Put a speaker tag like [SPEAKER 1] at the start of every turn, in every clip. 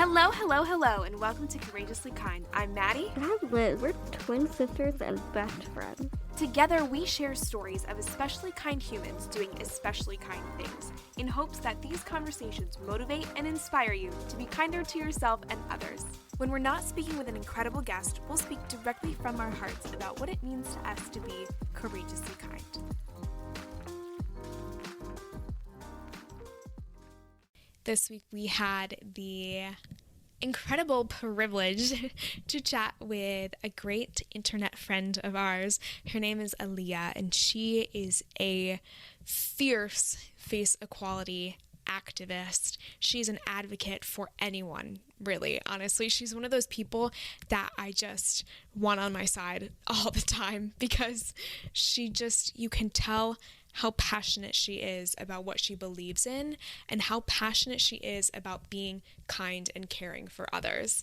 [SPEAKER 1] Hello, hello, hello, and welcome to Courageously Kind. I'm Maddie.
[SPEAKER 2] And I'm Liz. We're twin sisters and best friends.
[SPEAKER 1] Together, we share stories of especially kind humans doing especially kind things, in hopes that these conversations motivate and inspire you to be kinder to yourself and others. When we're not speaking with an incredible guest, we'll speak directly from our hearts about what it means to us to be courageously kind. This week we had the incredible privilege to chat with a great internet friend of ours. Her name is Aaliyah, and she is a fierce face equality activist. She's an advocate for anyone, really. Honestly, she's one of those people that I just want on my side all the time because you can tell how passionate she is about what she believes in and how passionate she is about being kind and caring for others.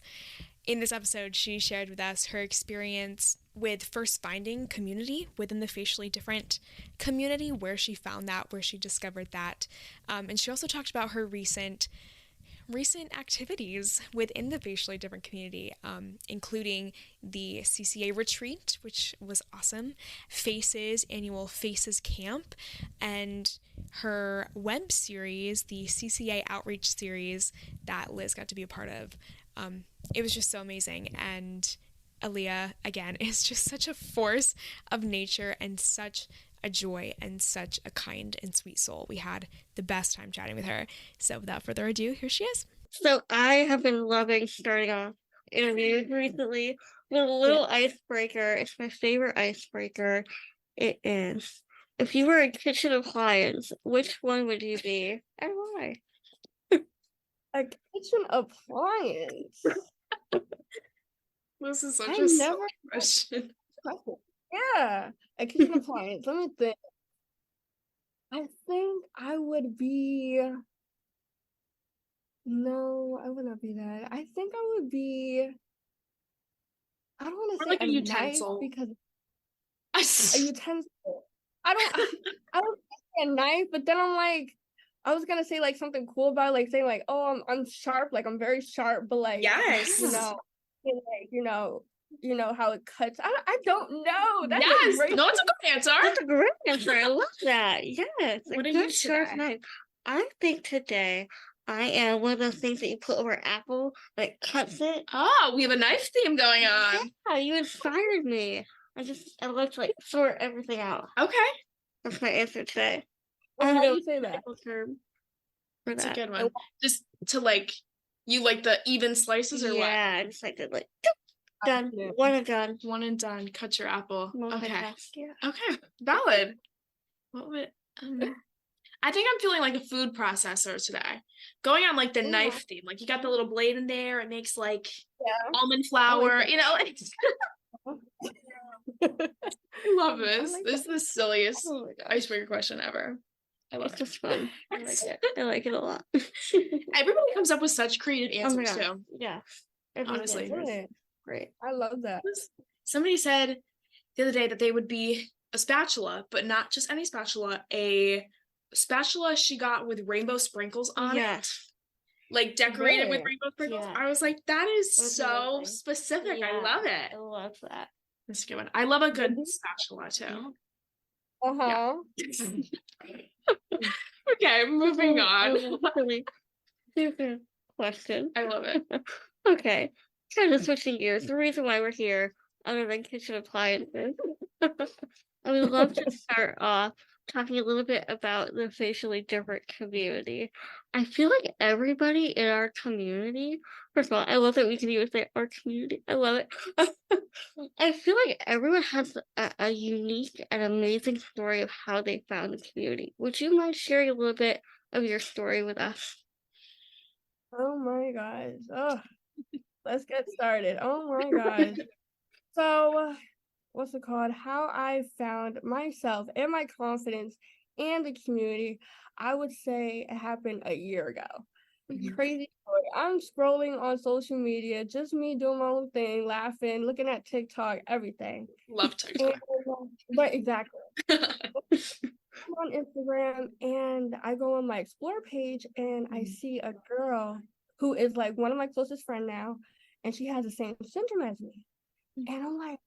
[SPEAKER 1] In this episode, she shared with us her experience with first finding community within the facially different community, where she found that, where she discovered that. And she also talked about her recent activities within the facially different community, including the CCA retreat, which was awesome, Faces annual Faces camp, and her web series, the CCA outreach series that Liz got to be a part of. It was just so amazing. And Aaliyah, again, is just such a force of nature and such a joy and such a kind and sweet soul. We had the best time chatting with her. So without further ado, here she is.
[SPEAKER 2] So I have been loving starting off interviews recently with a little icebreaker. It's my favorite icebreaker. It is, if you were a kitchen appliance, which one would you be and why?
[SPEAKER 3] A kitchen appliance.
[SPEAKER 1] This is such
[SPEAKER 3] I
[SPEAKER 1] a
[SPEAKER 3] never
[SPEAKER 1] question.
[SPEAKER 3] Yeah, a kitchen appliance. Let me think. I think I would be. No, I would not be that. I think I would be. I don't want to say
[SPEAKER 1] like a
[SPEAKER 3] knife
[SPEAKER 1] utensil.
[SPEAKER 3] because a utensil. I don't say a knife, but then I'm like, I was gonna say like something cool about it, like saying like, oh, I'm sharp, like I'm very sharp, but like
[SPEAKER 1] Yes.
[SPEAKER 3] you know how it cuts. I don't know. That's
[SPEAKER 1] Yes.
[SPEAKER 3] a great
[SPEAKER 1] No, it's a good answer.
[SPEAKER 2] That's a great answer. I love that. Yes.
[SPEAKER 1] What
[SPEAKER 2] a
[SPEAKER 1] are
[SPEAKER 2] good
[SPEAKER 1] you
[SPEAKER 2] sharp
[SPEAKER 1] today?
[SPEAKER 2] knife. I think today I am one of those things that you put over apple that cuts it.
[SPEAKER 1] Oh, we have a knife theme going on.
[SPEAKER 2] Yeah, you inspired me. I love to like sort everything out.
[SPEAKER 1] Okay.
[SPEAKER 2] That's my answer today.
[SPEAKER 3] Well, how do
[SPEAKER 2] know
[SPEAKER 3] you say that?
[SPEAKER 2] term for
[SPEAKER 1] That's a
[SPEAKER 2] that.
[SPEAKER 1] good one. Just to like, you like the even slices or what?
[SPEAKER 2] Yeah, I just like to like done.
[SPEAKER 3] Yeah.
[SPEAKER 2] One and done.
[SPEAKER 1] One and done. Cut your apple. Okay.
[SPEAKER 2] Multitask, yeah.
[SPEAKER 1] Okay. Valid. What would I think I'm feeling like a food processor today. Going on like the knife theme. Like you got the little blade in there. It makes like almond flour.
[SPEAKER 3] that.
[SPEAKER 1] You know, like I love this.
[SPEAKER 3] like
[SPEAKER 1] This is the silliest
[SPEAKER 2] Oh my gosh.
[SPEAKER 1] icebreaker question ever. I love
[SPEAKER 2] It's
[SPEAKER 1] it.
[SPEAKER 2] just fun. I like it. I like it a lot.
[SPEAKER 1] Everybody comes up with such creative
[SPEAKER 2] Oh my
[SPEAKER 1] answers
[SPEAKER 2] gosh.
[SPEAKER 1] too.
[SPEAKER 2] Yeah.
[SPEAKER 1] Honestly.
[SPEAKER 3] Yeah,
[SPEAKER 2] Great.
[SPEAKER 3] I love that.
[SPEAKER 1] Somebody said the other day that they would be a spatula, but not just any spatula, a spatula she got with rainbow sprinkles on it. Like decorated with rainbow sprinkles.
[SPEAKER 2] Yeah.
[SPEAKER 1] I was like, that is
[SPEAKER 2] That's
[SPEAKER 1] so
[SPEAKER 2] amazing.
[SPEAKER 1] specific.
[SPEAKER 2] Yeah.
[SPEAKER 1] I love it.
[SPEAKER 2] I love that.
[SPEAKER 1] That's a good one. I love a good spatula too.
[SPEAKER 3] Uh-huh.
[SPEAKER 1] Okay, moving on.
[SPEAKER 2] Super question.
[SPEAKER 1] I love it.
[SPEAKER 2] Okay. Kind of switching gears. The reason why we're here, other than kitchen appliances, I would love to start off talking a little bit about the facially different community. I feel like everybody in our community, first of all, I love that we can even say our community. I love it. I feel like everyone has a unique and amazing story of how they found the community. Would you mind sharing a little bit of your story with us?
[SPEAKER 3] Oh my gosh. Oh, let's get started. Oh my gosh. So, what's it called? How I found myself and my confidence and the community, I would say it happened a year ago. Crazy story. I'm scrolling on social media, just me doing my own thing, laughing, looking at TikTok, everything.
[SPEAKER 1] Love TikTok.
[SPEAKER 3] But exactly. I'm on Instagram and I go on my explore page and I see a girl who is like one of my closest friends now, and she has the same syndrome as me. And I'm like,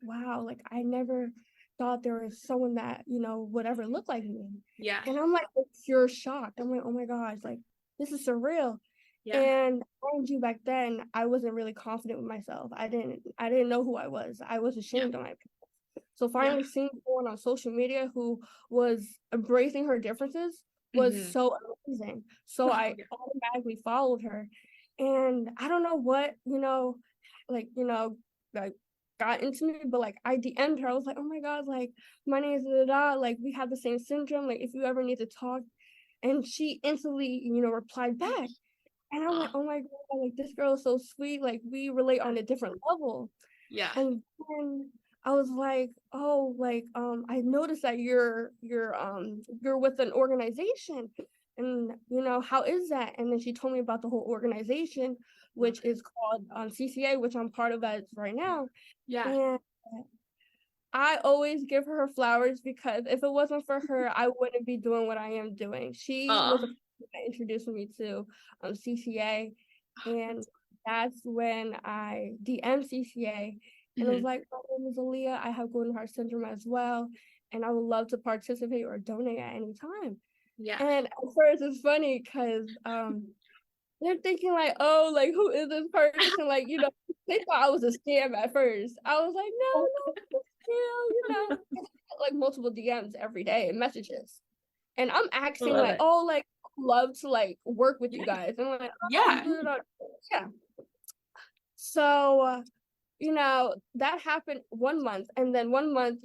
[SPEAKER 3] wow, like I never thought there was someone that, would ever look like me.
[SPEAKER 1] Yeah.
[SPEAKER 3] And I'm like pure shocked. I'm like, oh my gosh, like this is surreal.
[SPEAKER 1] Yeah.
[SPEAKER 3] And mind you, back then I wasn't really confident with myself. I didn't know who I was. I was ashamed of my people. So finally seeing someone on social media who was embracing her differences was so amazing. So I automatically followed her. And I don't know what, like, got into me, but like I DM'd her. I was like, oh my God, like my name is da, like we have the same syndrome. Like if you ever need to talk. And she instantly, replied back. And I'm like, oh my God, like this girl is so sweet. Like we relate on a different level.
[SPEAKER 1] Yeah.
[SPEAKER 3] And then I was like, oh, like I noticed that you're with an organization. And how is that? And then she told me about the whole organization, which is called CCA, which I'm part of as right now.
[SPEAKER 1] Yeah.
[SPEAKER 3] And I always give her flowers because if it wasn't for her, I wouldn't be doing what I am doing. She was a person that introduced me to CCA, and that's when I DM'd CCA, and I was like, my name is Aaliyah. I have Golden Heart Syndrome as well, and I would love to participate or donate at any time.
[SPEAKER 1] Yeah.
[SPEAKER 3] And at first, it's funny because they're thinking like, oh, like who is this person? Like, they thought I was a scam at first. I was like, no, like multiple DMs every day and messages. And I'm asking like, oh, like love to like work with you guys. And I'm like, oh, yeah. So that happened 1 month. And then 1 month,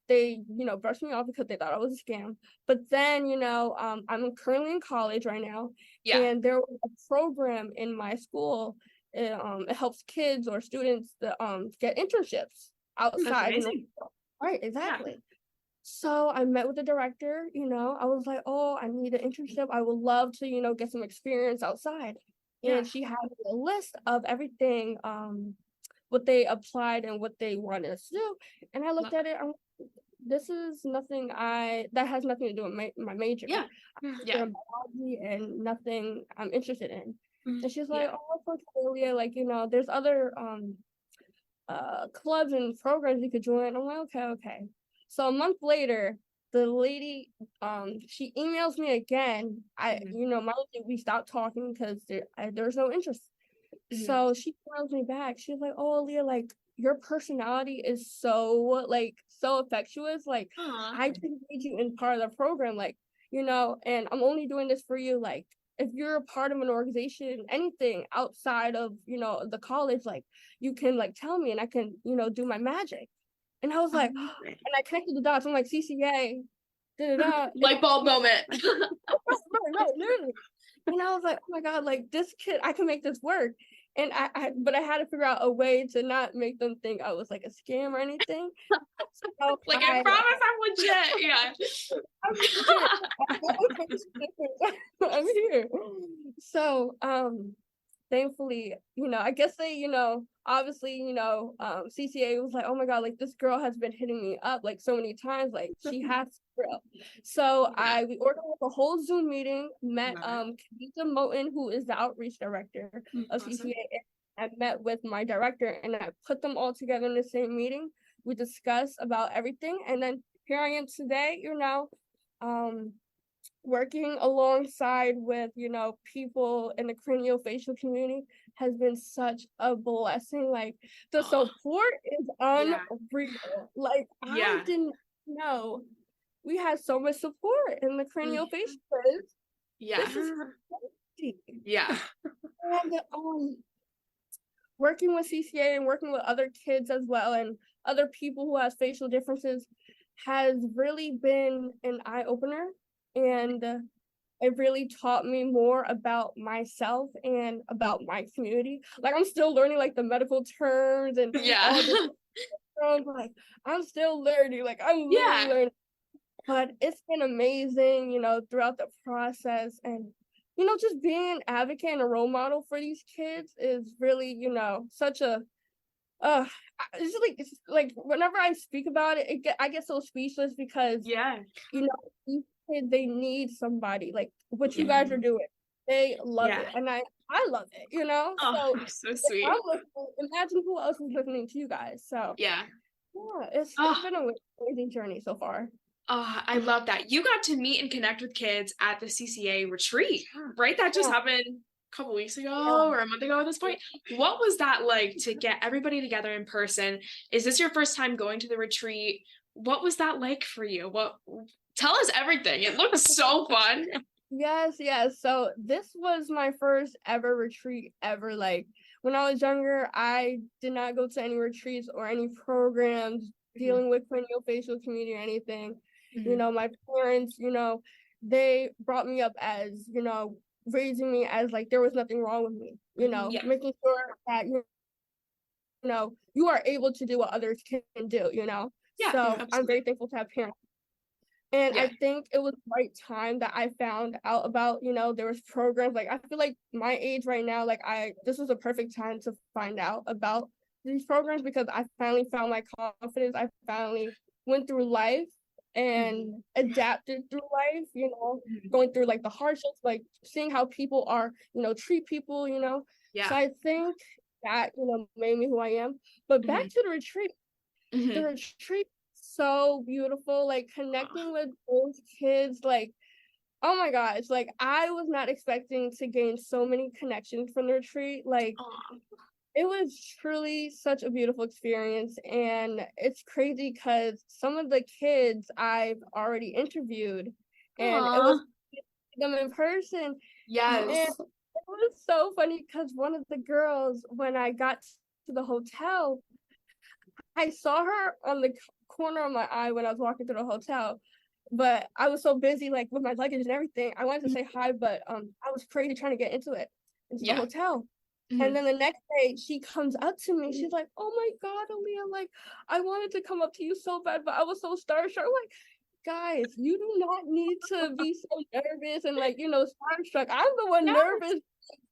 [SPEAKER 3] they, brushed me off because they thought I was a scam. But then, I'm currently in college right now. Yeah. And there was a program in my school. It helps kids or students to get internships outside. Right, exactly. Yeah. So I met with the director, I was like, oh, I need an internship. I would love to, get some experience outside. And she had a list of everything, what they applied and what they wanted us to do. And I looked at it, this is nothing that has nothing to do with my major. Yeah. Biology and nothing I'm interested in. And she's like, oh, portfolio, like, there's other clubs and programs you could join. I'm like, okay. So a month later, the lady, she emails me again. We stopped talking because there was no interest. So she emails me back. She's like, oh, Aaliyah, like your personality is so infectious. Like I just need you in part of the program, like, and I'm only doing this for you. Like if you're a part of an organization, anything outside of, the college, like you can like tell me and I can, do my magic. And I was like, and I connected the dots. I'm like, CCA,
[SPEAKER 1] light bulb moment.
[SPEAKER 3] No, literally. And I was like, oh my God, like this kid, I can make this work. And but I had to figure out a way to not make them think I was like a scam or anything. So
[SPEAKER 1] like I promise I'm legit. Yeah.
[SPEAKER 3] I'm here. So thankfully, I guess they, obviously, CCA was like, oh my God, like this girl has been hitting me up like so many times, like she has to grow. So we organized a whole Zoom meeting, met Kavita Moten, who is the outreach director of CCA, and met with my director, and I put them all together in the same meeting. We discussed about everything, and then here I am today, working alongside with, people in the craniofacial community has been such a blessing. Like the support is unreal. Like I didn't know we had so much support in the craniofacial. This is crazy. And working with CCA and working with other kids as well and other people who have facial differences has really been an eye-opener. And it really taught me more about myself and about my community. Like I'm still learning like the medical terms and all this terms. Like I'm still learning. Like I'm literally learning. But it's been amazing, throughout the process. And just being an advocate and a role model for these kids is really, such a it's like whenever I speak about it, I get so speechless because these kids, they need somebody like what you guys are doing. They love
[SPEAKER 1] Yeah.
[SPEAKER 3] it, and I love it,
[SPEAKER 1] Oh,
[SPEAKER 3] So
[SPEAKER 1] that's so
[SPEAKER 3] if
[SPEAKER 1] sweet.
[SPEAKER 3] I'm listening, imagine who else is listening to you guys. So
[SPEAKER 1] Yeah.
[SPEAKER 3] yeah, it's
[SPEAKER 1] Oh,
[SPEAKER 3] been an amazing journey so far.
[SPEAKER 1] oh, I love that. You got to meet and connect with kids at the CCA retreat, right? That just
[SPEAKER 3] Yeah.
[SPEAKER 1] happened a couple weeks ago
[SPEAKER 3] Yeah.
[SPEAKER 1] or a month ago at this point. What was that like to get everybody together in person? Is this your first time going to the retreat? What was that like for you? Tell us everything. It looks so fun.
[SPEAKER 3] Yes. So this was my first ever retreat ever. Like when I was younger, I did not go to any retreats or any programs dealing with craniofacial community or anything. My parents, they brought me up as, raising me as like there was nothing wrong with me,
[SPEAKER 1] Yeah.
[SPEAKER 3] making sure that you are able to do what others can do,
[SPEAKER 1] Yeah,
[SPEAKER 3] So I'm
[SPEAKER 1] absolutely.
[SPEAKER 3] very thankful to have parents. And
[SPEAKER 1] Yeah.
[SPEAKER 3] I think it was the right time that I found out about, there was programs. Like I feel like my age right now, this was a perfect time to find out about these programs because I finally found my confidence. I finally went through life and adapted through life, going through like the hardships, like seeing how people are, treat people,
[SPEAKER 1] Yeah.
[SPEAKER 3] So I think that, made me who I am. But back to the retreat. The retreat so beautiful, like connecting with those kids, like oh my gosh, like I was not expecting to gain so many connections from the retreat. Like it was truly such a beautiful experience, and it's crazy because some of the kids I've already interviewed, and it was them in person.
[SPEAKER 1] Yes.
[SPEAKER 3] And it was so funny because one of the girls, when I got to the hotel, I saw her on the corner of my eye when I was walking through the hotel, but I was so busy like with my luggage and everything. I wanted to say hi, but I was crazy trying to get into the hotel. And then the next day she comes up to me. She's like, "Oh my God, Aaliyah, like I wanted to come up to you so bad, but I was so starstruck." Like, guys, you do not need to be so nervous and like, starstruck. I'm the one nervous.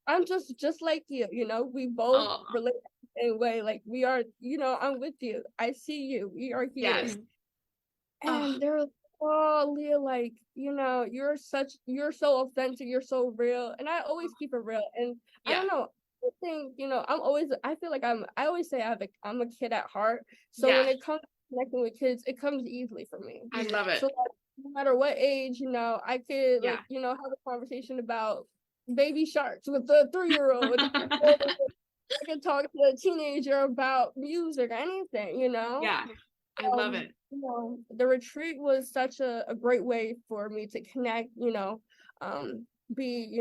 [SPEAKER 3] I'm just like you, we both relate the same way. Like we are, I'm with you. I see you. We are here.
[SPEAKER 1] Yes.
[SPEAKER 3] And they're like, "Oh, Leah, like, you're so authentic, you're so real." And I always keep it real. And I don't know. I think, I feel like I always say I'm a kid at heart. So when it comes to connecting with kids, it comes easily for me.
[SPEAKER 1] I love it.
[SPEAKER 3] So like, no matter what age, I could like, have a conversation about baby sharks with the 3-year-old. I could talk to a teenager about music or anything,
[SPEAKER 1] Yeah, I love it.
[SPEAKER 3] The retreat was such a great way for me to connect, be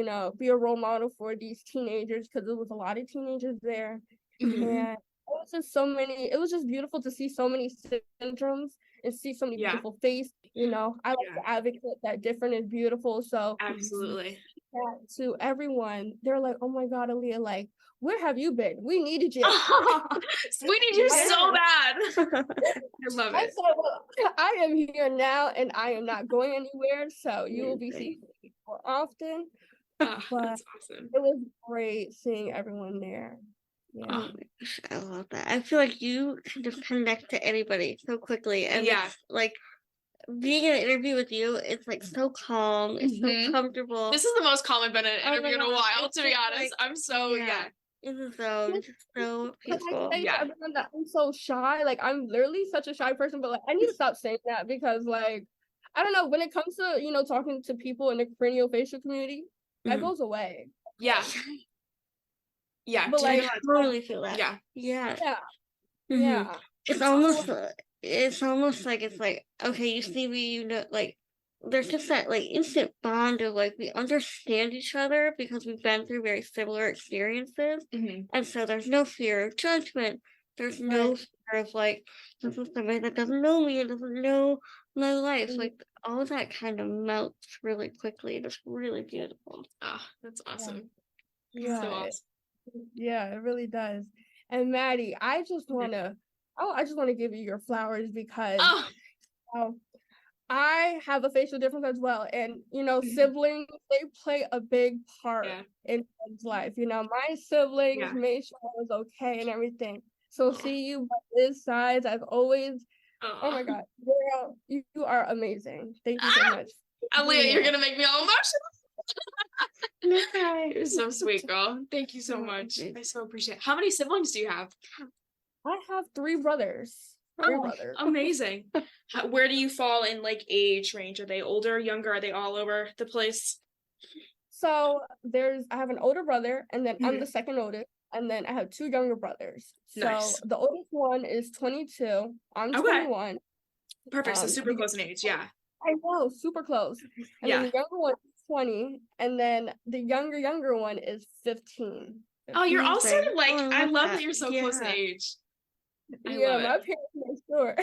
[SPEAKER 3] a role model for these teenagers because there was a lot of teenagers there. And it was just beautiful to see so many syndromes and see so many beautiful faces. I like to advocate that different is beautiful. So
[SPEAKER 1] absolutely.
[SPEAKER 3] To everyone, they're like, "Oh my God, Aaliyah, like, where have you been? We needed you."
[SPEAKER 1] We need you so bad. I love it.
[SPEAKER 3] I am here now and I am not going anywhere. So you will be seeing me more often.
[SPEAKER 1] But
[SPEAKER 3] that's awesome. It was great seeing everyone there. Yeah.
[SPEAKER 2] Oh my gosh, I love that. I feel like you can just connect to anybody so quickly. And it's like being in an interview with you, it's like so calm, it's so comfortable.
[SPEAKER 1] This is the most calm I've been in an interview in a while, to be honest. I'm so
[SPEAKER 2] in the zone, just so peaceful.
[SPEAKER 3] I say to everyone that I'm so shy. Like I'm literally such a shy person, but like I need to stop saying that because like I don't know, when it comes to talking to people in the craniofacial community, that goes away.
[SPEAKER 1] Yeah.
[SPEAKER 3] But like
[SPEAKER 2] I totally feel that.
[SPEAKER 3] Yeah.
[SPEAKER 2] It's almost like it's like, okay, you see me, like there's just that like instant bond of like we understand each other because we've been through very similar experiences. And so there's no fear of judgment. There's no fear of like this is somebody that doesn't know me and doesn't know my life. Like all of that kind of melts really quickly. It's really beautiful.
[SPEAKER 1] Oh, that's awesome.
[SPEAKER 3] Yeah.
[SPEAKER 1] So awesome.
[SPEAKER 3] Yeah, it really does. And Maddie, I just want to give you your flowers because I have a facial difference as well. And, siblings, they play a big part in one's life. My siblings made sure I was okay and everything. So see you by this size, I've always, oh my God, girl, you are amazing. Thank you so much.
[SPEAKER 1] Aaliyah, you're going to make me all emotional.
[SPEAKER 4] You're so sweet, girl. Thank you so much. I so appreciate it. How many siblings do you have?
[SPEAKER 3] I have three brothers.
[SPEAKER 4] Amazing. Where do you fall in like age range? Are they older, younger? Are they all over the place?
[SPEAKER 3] So I have an older brother, and then I'm the second oldest, and then I have two younger brothers. So
[SPEAKER 4] Nice.
[SPEAKER 3] the oldest one is 22. I'm 21.
[SPEAKER 4] Perfect. So super close in age. Yeah.
[SPEAKER 3] I know, super close. And then the younger one is 20, and then the younger one is 15.
[SPEAKER 4] Oh, you're all sort of like,
[SPEAKER 2] Oh,
[SPEAKER 4] I love that you're so close in age. I love
[SPEAKER 3] my
[SPEAKER 4] it.
[SPEAKER 3] parents next door.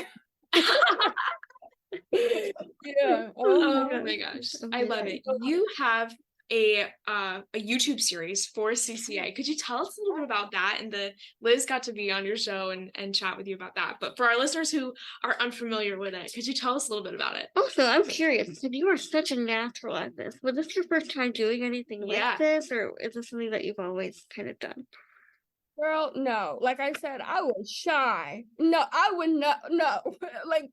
[SPEAKER 3] Yeah.
[SPEAKER 4] Oh my gosh. I love it. You have a YouTube series for CCA. Could you tell us a little bit about that? And Liz got to be on your show and chat with you about that. But for our listeners who are unfamiliar with it, could you tell us a little bit about it?
[SPEAKER 2] Also, I'm curious, because you are such a natural at this. Was this your first time doing anything like this, or is this something that you've always kind of done?
[SPEAKER 3] Girl, no. Like I said, I was shy. No, I would not. No, like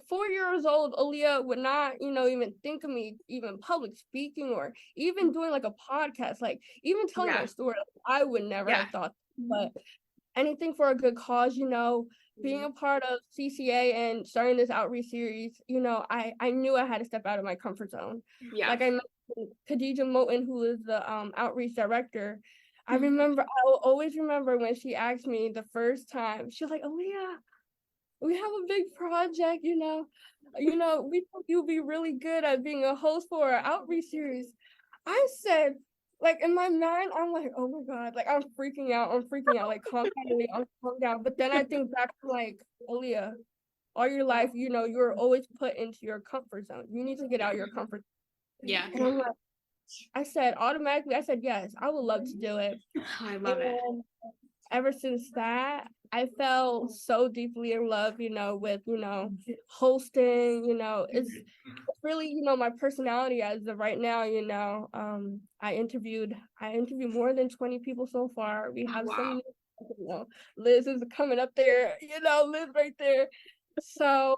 [SPEAKER 3] 4 years old, Aaliyah would not, even think of me even public speaking or even doing like a podcast, like even telling my story. I would never have thought. But anything for a good cause, being a part of CCA and starting this outreach series, I knew I had to step out of my comfort zone.
[SPEAKER 4] Yeah.
[SPEAKER 3] Like I mentioned, Khadijah Moten, who is the outreach director. I will always remember when she asked me the first time, she was like, Aaliyah, we have a big project, we think you'll be really good at being a host for our outreach series. I said, like in my mind, I'm like, oh my God, like I'm freaking out, like calm down. But then I think back to like, Aaliyah, all your life, you were always put into your comfort zone. You need to get out of your comfort zone.
[SPEAKER 4] Yeah.
[SPEAKER 3] And I'm like, I said yes, I would love to do it.
[SPEAKER 4] I love it.
[SPEAKER 3] Ever since that, I fell so deeply in love, with, hosting, it's really, my personality as of right now, I interviewed more than 20 people so far. We have some, Liz is coming up there, Liz right there. So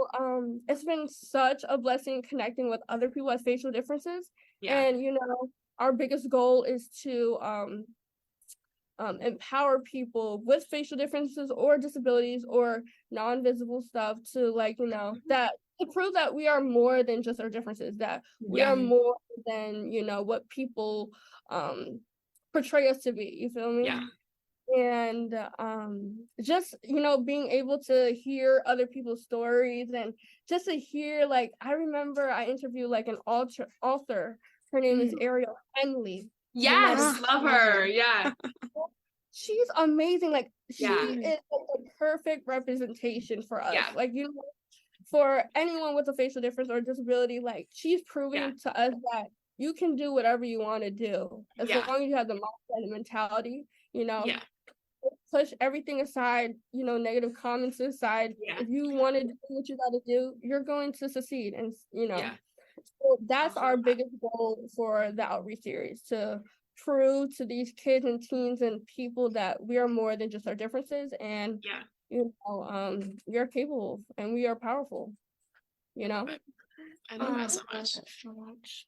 [SPEAKER 3] it's been such a blessing connecting with other people with facial differences. And our biggest goal is to empower people with facial differences or disabilities or non-visible stuff to that to prove that we are more than just our differences, that we are more than what people portray us to be. You feel me? And just being able to hear other people's stories and just to hear, like, I remember I interviewed like an author. Her name is Ariel Henley.
[SPEAKER 4] Yes, love her. Yeah.
[SPEAKER 3] She's amazing. Like, she is like a perfect representation for us. Like, for anyone with a facial difference or disability, like, she's proving to us that you can do whatever you want to do as long as you have the mindset and mentality, push everything aside, negative comments aside. If you want to do what you got to do, you're going to succeed. And so that's our biggest goal for the outreach series, to prove to these kids and teens and people that we are more than just our differences, and we are capable and we are powerful.
[SPEAKER 4] I love that so much.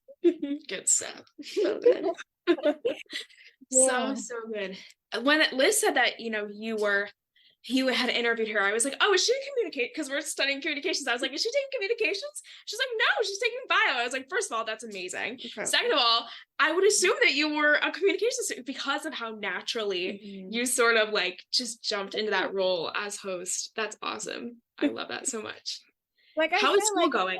[SPEAKER 4] Good stuff. So good. So good. When Liz said that, you had interviewed her, I was like, oh, is she communicate? Because we're studying communications. I was like, is she taking communications? She's like, no, she's taking bio. I was like, first of all, that's amazing. Okay. Second of all, I would assume that you were a communications student because of how naturally you sort of like just jumped into that role as host. That's awesome. I love that so much. How is school going?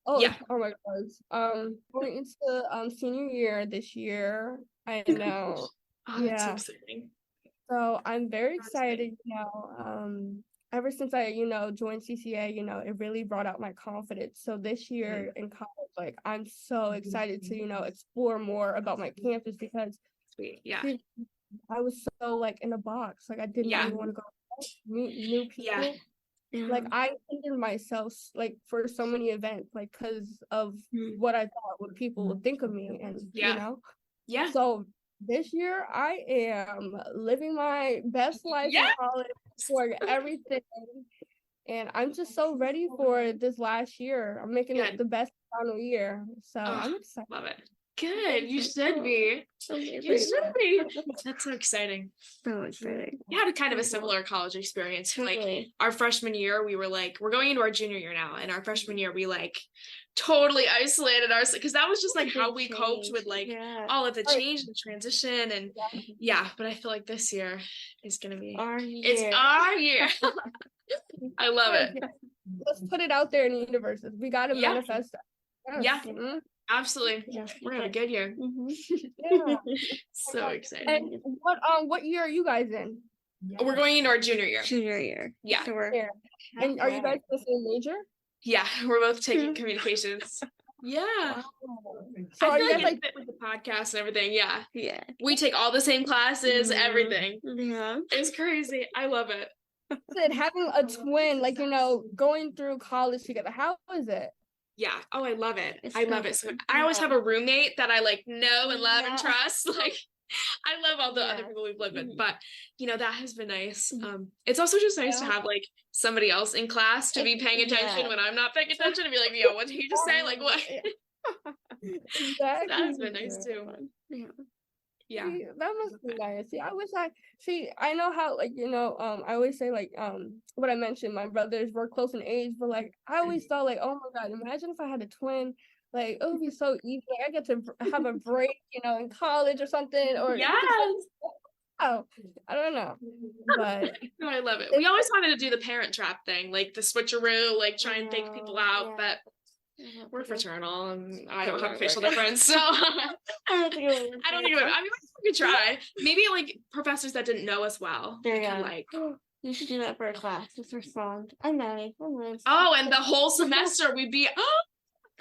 [SPEAKER 3] Oh my gosh. Going into senior year this year. I know.
[SPEAKER 4] That's so exciting.
[SPEAKER 3] So I'm very excited, ever since I, joined CCA, it really brought out my confidence. So this year in college, like, I'm so excited to, explore more about my campus because I was so like in a box. Like, I didn't really want to go meet new people. Like, I hindered myself like for so many events, like, because of what I thought what people would think of me, and so this year I am living my best life in college for everything. And I'm just so ready for this last year. I'm making
[SPEAKER 4] Good.
[SPEAKER 3] it the best final year. So I'm excited.
[SPEAKER 4] Love it. Good. You should be. You should be. That's so exciting.
[SPEAKER 2] So exciting.
[SPEAKER 4] We had a kind of a similar college experience. Like
[SPEAKER 2] Totally.
[SPEAKER 4] our freshman year, we were like, we're going into our junior year now, and our freshman year, we like totally isolated ourselves because that was just like how we coped with like
[SPEAKER 2] Yeah.
[SPEAKER 4] all of the change and transition, and yeah. But I feel like this year is gonna be it's our year. I love it.
[SPEAKER 3] Let's put it out there in the universe. We got to
[SPEAKER 4] Yeah.
[SPEAKER 3] manifest that.
[SPEAKER 4] Yeah.
[SPEAKER 3] Mhm.
[SPEAKER 4] Absolutely.
[SPEAKER 2] Yeah.
[SPEAKER 4] We're gonna have a good year.
[SPEAKER 3] Yeah.
[SPEAKER 4] So excited.
[SPEAKER 3] And what year are you guys in?
[SPEAKER 4] We're going into our junior year.
[SPEAKER 2] Junior year.
[SPEAKER 4] Yeah.
[SPEAKER 2] So we're
[SPEAKER 3] Yeah. And are you guys the same major?
[SPEAKER 4] Yeah, we're both taking communications. Yeah.
[SPEAKER 3] So
[SPEAKER 4] I
[SPEAKER 3] are
[SPEAKER 4] feel
[SPEAKER 3] you
[SPEAKER 4] like
[SPEAKER 3] guys
[SPEAKER 4] it's fit with the podcast and everything. Yeah.
[SPEAKER 2] Yeah.
[SPEAKER 4] We take all the same classes, everything.
[SPEAKER 2] Yeah.
[SPEAKER 4] It's crazy. I love it.
[SPEAKER 3] having a twin, like, going through college together? How is it?
[SPEAKER 4] Yeah. Oh, I love it.
[SPEAKER 2] It's
[SPEAKER 4] I
[SPEAKER 2] so
[SPEAKER 4] love it. So
[SPEAKER 2] fun.
[SPEAKER 4] I always
[SPEAKER 3] Yeah.
[SPEAKER 4] have a roommate that I like know and love and
[SPEAKER 2] Yeah.
[SPEAKER 4] trust. Like I love all the other
[SPEAKER 3] Yeah.
[SPEAKER 4] people we've lived with,
[SPEAKER 2] Mhm.
[SPEAKER 4] but that has been nice. It's also just nice to
[SPEAKER 3] Yeah.
[SPEAKER 4] have like somebody else in class to be paying attention
[SPEAKER 2] Yeah.
[SPEAKER 4] when I'm not paying attention and be like, yo, what did he just say? Like what?
[SPEAKER 3] Exactly.
[SPEAKER 4] That has been nice too.
[SPEAKER 2] Yeah.
[SPEAKER 4] Yeah.
[SPEAKER 3] See, that must be nice. See, I know how, like, I always say, like, what I mentioned, my brothers were close in age, but like I always thought, like, oh my God, imagine if I had a twin. Like, it would be so easy. Like, I get to have a break, in college or something, or
[SPEAKER 4] Yes.
[SPEAKER 3] oh, I don't know. But
[SPEAKER 4] No, I love it. We always wanted to do the parent trap thing, like the switcheroo, like try and fake people out, but we're fraternal and I don't have a facial difference, so I don't think it would. I mean, we could try. Maybe like professors that didn't know us well.
[SPEAKER 2] There you
[SPEAKER 4] could,
[SPEAKER 2] go.
[SPEAKER 4] like,
[SPEAKER 2] You should do that for a class. Just respond. I'm Maddie. I'm Liz.
[SPEAKER 4] oh, and the whole semester we'd be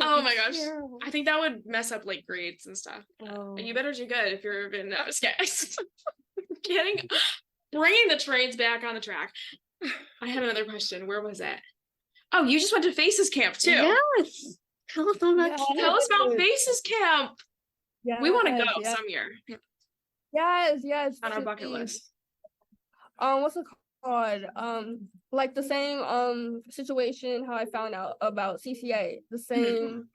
[SPEAKER 4] oh my gosh.
[SPEAKER 2] Terrible.
[SPEAKER 4] I think that would mess up like grades and stuff.
[SPEAKER 2] Oh.
[SPEAKER 4] And you better do good if you're in just kidding. Bringing the trains back on the track. I had another question. Where was it? Oh, you just went to Faces Camp too.
[SPEAKER 2] Yes. Tell us all about
[SPEAKER 3] Yeah.
[SPEAKER 2] camp.
[SPEAKER 4] Tell us about Faces Camp. We want to go
[SPEAKER 3] yes,
[SPEAKER 4] some year
[SPEAKER 3] yes.
[SPEAKER 4] on our
[SPEAKER 3] should
[SPEAKER 4] bucket
[SPEAKER 3] be.
[SPEAKER 4] list.
[SPEAKER 3] What's it called? Like the same situation how I found out about CCA, the same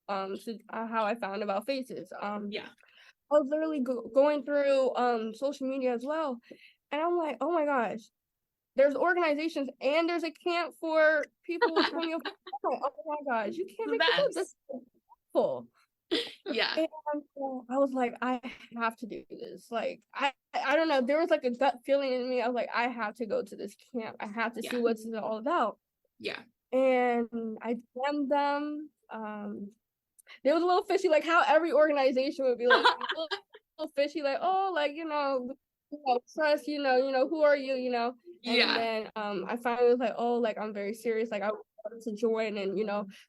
[SPEAKER 3] how I found about Faces.
[SPEAKER 4] Yeah.
[SPEAKER 3] I was literally going through social media as well, and I'm like, oh my gosh, there's organizations and there's a camp for people with craniofacial. Oh my gosh, you can't
[SPEAKER 4] The
[SPEAKER 3] make it so
[SPEAKER 4] best.
[SPEAKER 3] difficult.
[SPEAKER 4] Yeah.
[SPEAKER 3] And I was like, I have to do this. Like, I don't know. There was like a gut feeling in me. I was like, I have to go to this camp. I have to see
[SPEAKER 4] Yeah.
[SPEAKER 3] what's it all about.
[SPEAKER 4] Yeah.
[SPEAKER 3] And I DM'd them. There was a little fishy, like how every organization would be like a little fishy, like, oh, like, trust, who are you, And
[SPEAKER 4] Yeah.
[SPEAKER 3] then I finally was like, oh, like, I'm very serious. Like, I wanted to join, and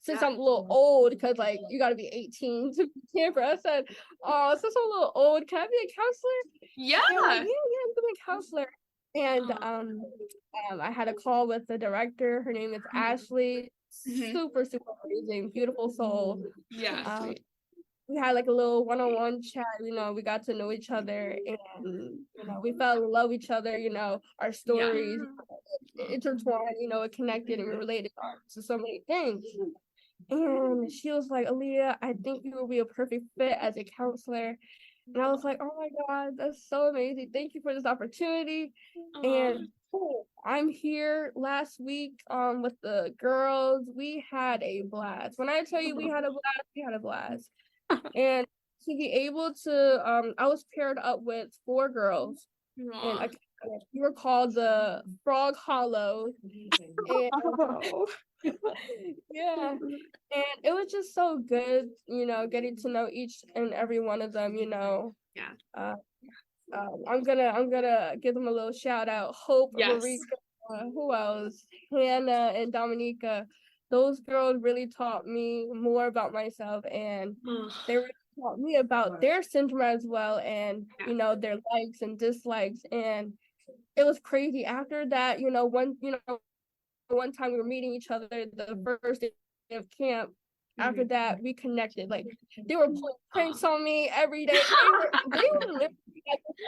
[SPEAKER 3] since
[SPEAKER 4] Yeah.
[SPEAKER 3] I'm a little old, because like you got to be 18 to be camper, I said, oh, since I'm a little old, can I be a counselor?
[SPEAKER 4] Yeah.
[SPEAKER 3] And I'm like, yeah, I'm gonna be a counselor. And I had a call with the director. Her name is Ashley.
[SPEAKER 4] Mhm.
[SPEAKER 3] Super amazing, beautiful soul.
[SPEAKER 4] Yeah.
[SPEAKER 3] We had like a little one-on-one chat, we got to know each other, and we fell in love with each other, our stories intertwined, it connected, and we related to so many things. And she was like, Aaliyah, I think you will be a perfect fit as a counselor. And I was like, oh my God, that's so amazing. Thank you for this opportunity. And I'm here last week with the girls. We had a blast. When I tell you we had a blast. And to be able to, I was paired up with 4 girls. And we were called the Frog Hollow. And, yeah. And it was just so good, getting to know each and every one of them,
[SPEAKER 4] Yeah.
[SPEAKER 3] I'm gonna give them a little shout out. Hope,
[SPEAKER 4] Yes.
[SPEAKER 3] Marika, who else? Hannah and Dominica. Those girls really taught me more about myself, and they really taught me about their syndrome as well, and their likes and dislikes. And it was crazy. After that, one time we were meeting each other the first day of camp. After that, we connected. Like, they were pulling pranks on me every day. They were living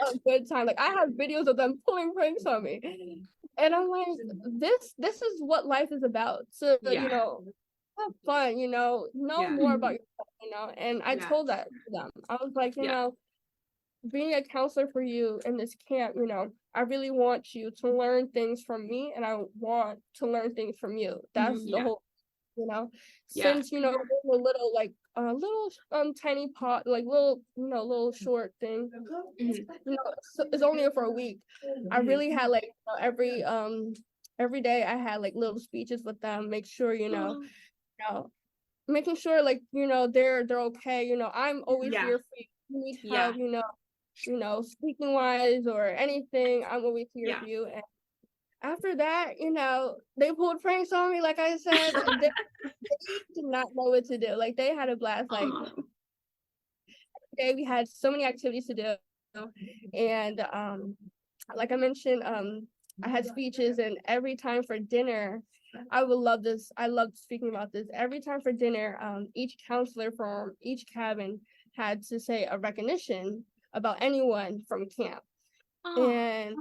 [SPEAKER 3] a good time. Like, I have videos of them pulling pranks on me. And I'm like, this is what life is about. So,
[SPEAKER 4] Yeah.
[SPEAKER 3] you know, have fun, you know more about yourself, you know. And I told that to them. I was like, you know, being a counselor for you in this camp, you know, I really want you to learn things from me, and I want to learn things from you. That's the whole, you know, since, you know, we're little, like little tiny pot, like little, you know, little short thing, you know, it's only for a week. I really had like, you know, every day I had like little speeches with them, make sure, you know, making sure, like, you know, they're okay, you know, I'm always here for you. You need help, you know, speaking wise or anything, I'm always here for you. And after that, you know, they pulled pranks on me, like I said. They did not know what to do. Like, they had a blast. Like, we had so many activities to do. And like I mentioned, I had speeches, and every time for dinner, I would love this. I loved speaking about this. Every time for dinner, each counselor from each cabin had to say a recognition about anyone from camp. And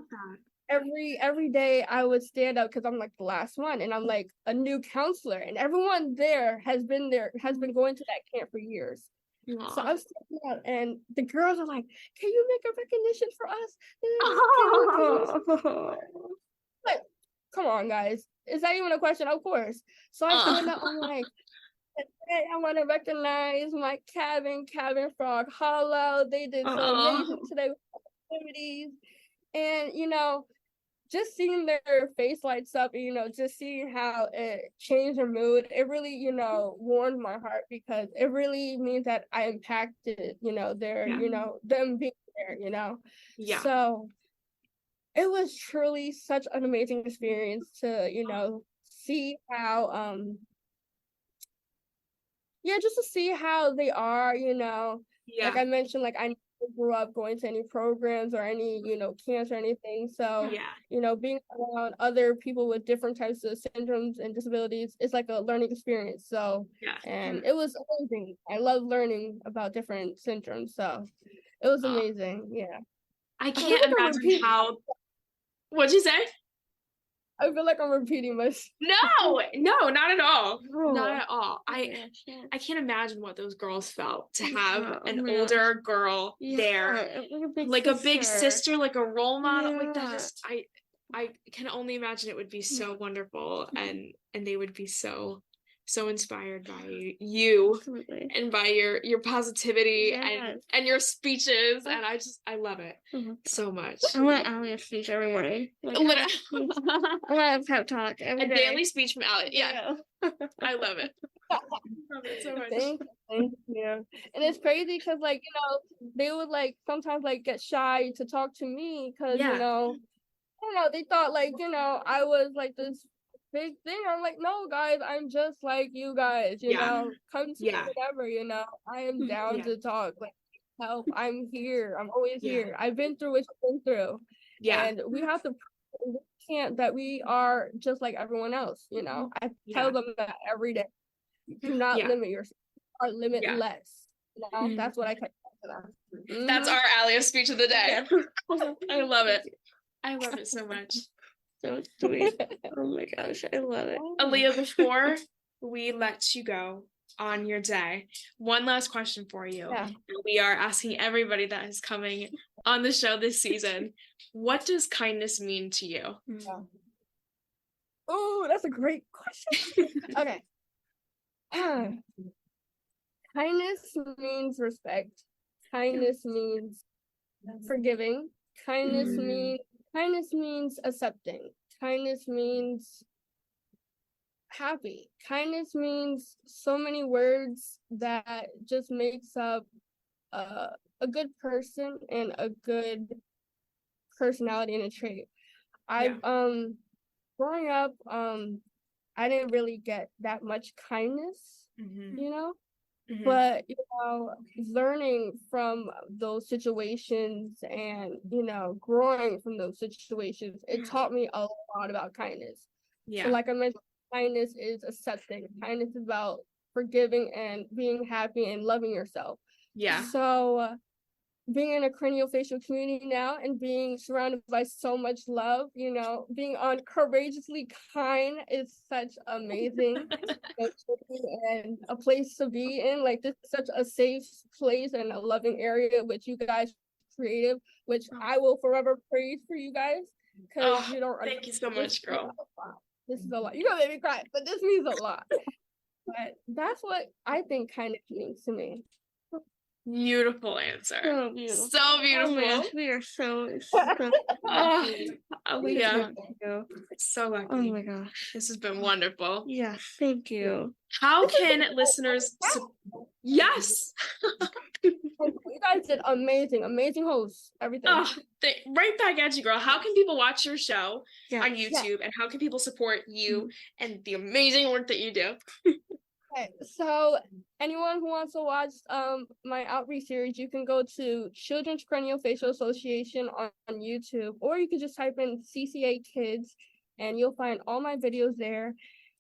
[SPEAKER 3] every day I would stand up because I'm like the last one, and I'm like a new counselor, and everyone there has been going to that camp for years. So I was standing out, and the girls are like, "Can you make a recognition for us?" Like, come on, guys. Is that even a question? Of course. So I stand up, I'm like, "Hey, I want to recognize my cabin frog hollow. They did so amazing today with activities." And, you know, just seeing their face lights up, you know, just seeing how it changed their mood, it really, you know, warmed my heart, because it really means that I impacted, you know, their, you know, them being there, you know. So it was truly such an amazing experience to, you know, see how, just to see how they are, you know. Like I mentioned, like, I grew up going to any programs or any, you know, camps or anything. So, you know, being around other people with different types of syndromes and disabilities, it's like a learning experience. So, and it was amazing. I love learning about different syndromes. So it was amazing. Yeah.
[SPEAKER 4] I can't imagine how. What'd you say?
[SPEAKER 3] I feel like I'm repeating myself.
[SPEAKER 4] No, not at all. Not at all. I can't imagine what those girls felt to have an older girl there, like a big sister, like a role model. Like that. Just I can only imagine it would be so wonderful, and they would be so inspired by you and by your positivity and your speeches, and I love it so much.
[SPEAKER 2] I want Aaliyah's speech every morning. I want a pep talk every day.
[SPEAKER 4] Daily speech from Aaliyah. I love it. I love it so much.
[SPEAKER 3] Thank you. And it's crazy because, like, you know, they would like sometimes like get shy to talk to me because, you know, I don't know, they thought like, you know, I was like this big thing. I'm like, no, guys, I'm just like you guys, you know, come to me whatever, you know, I am down to talk, like, help, I'm here, I'm always here, I've been through what you've been through, and we have to prove in this camp that we are just like everyone else, you know. I tell them that every day. Do not limit yourself, or limitless, you know. That's what I kept telling them.
[SPEAKER 4] That's our Aaliyah speech of the day. I love it. I love it so much.
[SPEAKER 2] So sweet. Oh my gosh, I love it.
[SPEAKER 4] Aaliyah, before we let you go on your day, one last question for you. We are asking everybody that is coming on the show this season, what does kindness mean to you?
[SPEAKER 3] Oh, that's a great question. Okay. Kindness means respect. Kindness means forgiving. Kindness means accepting. Kindness means happy. Kindness means so many words that just makes up a good person and a good personality and a trait. I've growing up, I didn't really get that much kindness, you know. But, you know, learning from those situations and, you know, growing from those situations, it taught me a lot about kindness. So like I mentioned, kindness is accepting. Kindness is about forgiving and being happy and loving yourself. So being in a craniofacial community now and being surrounded by so much love, you know, being on Courageously Kind is such amazing and a place to be in. Like, this is such a safe place and a loving area which you guys creative, which I will forever praise for you guys, because you don't.
[SPEAKER 4] Thank you so much, girl.
[SPEAKER 3] This is a lot. You're gonna make me cry, but this means a lot. But that's what I think kind of means to me.
[SPEAKER 4] Beautiful answer.
[SPEAKER 2] So beautiful.
[SPEAKER 4] So beautiful.
[SPEAKER 2] Oh my gosh, we are so
[SPEAKER 4] Aaliyah,
[SPEAKER 2] you.
[SPEAKER 4] so lucky.
[SPEAKER 2] Oh my gosh.
[SPEAKER 4] This has been wonderful.
[SPEAKER 2] Yes, thank you.
[SPEAKER 4] How can listeners? Yes.
[SPEAKER 3] You guys did amazing hosts, everything.
[SPEAKER 4] Right back at you, girl. How can people watch your show on
[SPEAKER 2] Yes.
[SPEAKER 4] YouTube, and how can people support you and the amazing work that you do?
[SPEAKER 3] Okay, so anyone who wants to watch my outreach series, you can go to Children's Craniofacial Association on YouTube, or you can just type in CCA Kids and you'll find all my videos there.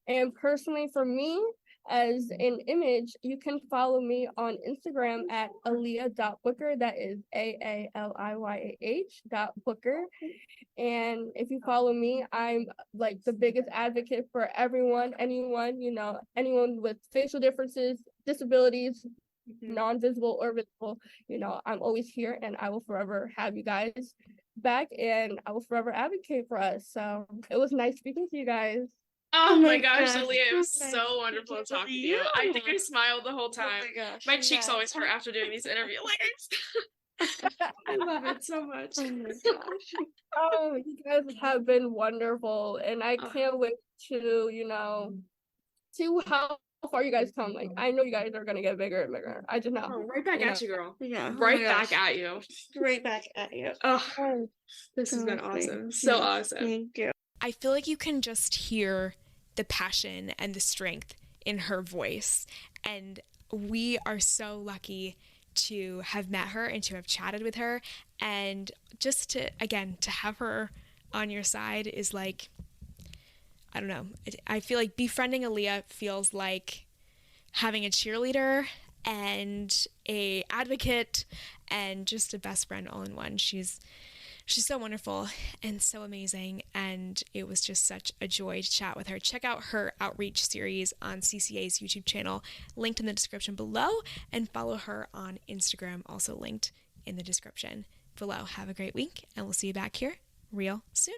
[SPEAKER 3] And personally, for me, as an image, you can follow me on Instagram at Aaliyah.Booker. That is AALIYAH.Booker. And if you follow me, I'm like the biggest advocate for anyone, you know, anyone with facial differences, disabilities, non-visible or visible, you know, I'm always here and I will forever have you guys back and I will forever advocate for us. So it was nice speaking to you guys.
[SPEAKER 4] Oh my gosh,
[SPEAKER 2] gosh.
[SPEAKER 4] Aaliyah, it was
[SPEAKER 2] Oh my
[SPEAKER 4] so wonderful to
[SPEAKER 2] gosh,
[SPEAKER 4] talk to you. I think I smiled the whole
[SPEAKER 2] Oh
[SPEAKER 4] time.
[SPEAKER 2] my gosh.
[SPEAKER 4] My cheeks
[SPEAKER 2] yes.
[SPEAKER 4] always hurt after doing these interviews. I love it so much.
[SPEAKER 2] Oh my gosh.
[SPEAKER 3] Oh, you guys have been wonderful, and I
[SPEAKER 4] Oh.
[SPEAKER 3] can't wait to, you know, see how far you guys come. Like, I know you guys are gonna get bigger and bigger. I just know.
[SPEAKER 4] Oh, right back
[SPEAKER 3] You
[SPEAKER 4] at you, girl.
[SPEAKER 2] Yeah. oh
[SPEAKER 4] Right
[SPEAKER 2] my
[SPEAKER 4] back
[SPEAKER 2] gosh.
[SPEAKER 4] at you.
[SPEAKER 2] Right back at you.
[SPEAKER 4] Oh, this has been
[SPEAKER 2] Honestly,
[SPEAKER 4] awesome. So
[SPEAKER 2] yes,
[SPEAKER 4] awesome.
[SPEAKER 2] Thank you.
[SPEAKER 1] I feel like you can just hear the passion and the strength in her voice. And we are so lucky to have met her and to have chatted with her. And just to have her on your side is like, I don't know. I feel like befriending Aaliyah feels like having a cheerleader and a advocate and just a best friend all in one. She's so wonderful and so amazing, and it was just such a joy to chat with her. Check out her outreach series on CCA's YouTube channel, linked in the description below, and follow her on Instagram, also linked in the description below. Have a great week, and we'll see you back here real soon.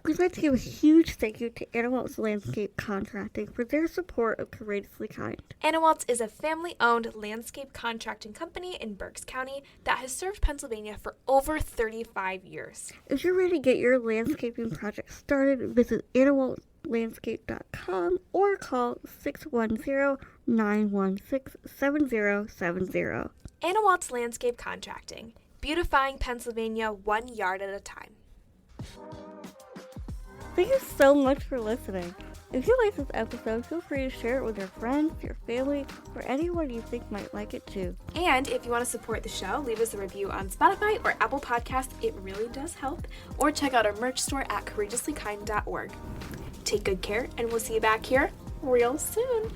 [SPEAKER 2] We'd like to give a huge thank you to Anna Waltz Landscape Contracting for their support of Courageously Kind.
[SPEAKER 1] Anna Waltz is a family-owned landscape contracting company in Berks County that has served Pennsylvania for over 35 years.
[SPEAKER 2] If you're ready to get your landscaping project started, visit AnnaWaltzLandscape.com or call 610-916-7070.
[SPEAKER 1] Anna Waltz Landscape Contracting, beautifying Pennsylvania 1 yard at a time.
[SPEAKER 2] Thank you so much for listening. If you like this episode, feel free to share it with your friends, your family, or anyone you think might like it too.
[SPEAKER 1] And if you want to support the show, leave us a review on Spotify or Apple Podcasts. It really does help. Or check out our merch store at courageouslykind.org. Take good care, and we'll see you back here real soon.